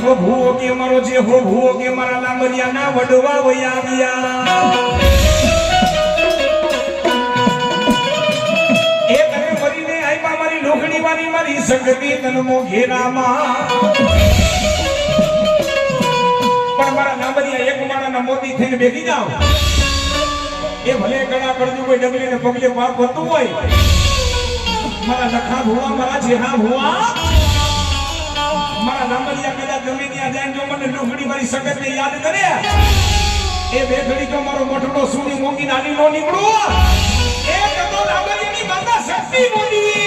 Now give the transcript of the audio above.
હો ભૂવો કે મારો જે હો ભૂવો કે મારા લાંબરિયા ના વડવા વયા ગયા એ તને મરીને આઈપા મારી લોખડી વાળી મારી સંગતી તનમો ઘેરામાં પણ મારા લાંબરિયા એક મારાના મોતી થઈને બેસી જાવ એ ભલે ગળા પડતું કોઈ ડગલીને પગલે પાપ હોતું હોય મારા લખા ભુવા મારા જેહા ભુવા મારા લાંબરિયા કદાચ ગમે ત્યાં જાય જો મને લોખડી મારી સંગતને યાદ કરે એ બે ઘડી જો મારો મોટો સુની મોંઘી નાની નો નીકળું એ કદો લાંબરિયાની માતા શક્તિ મોટી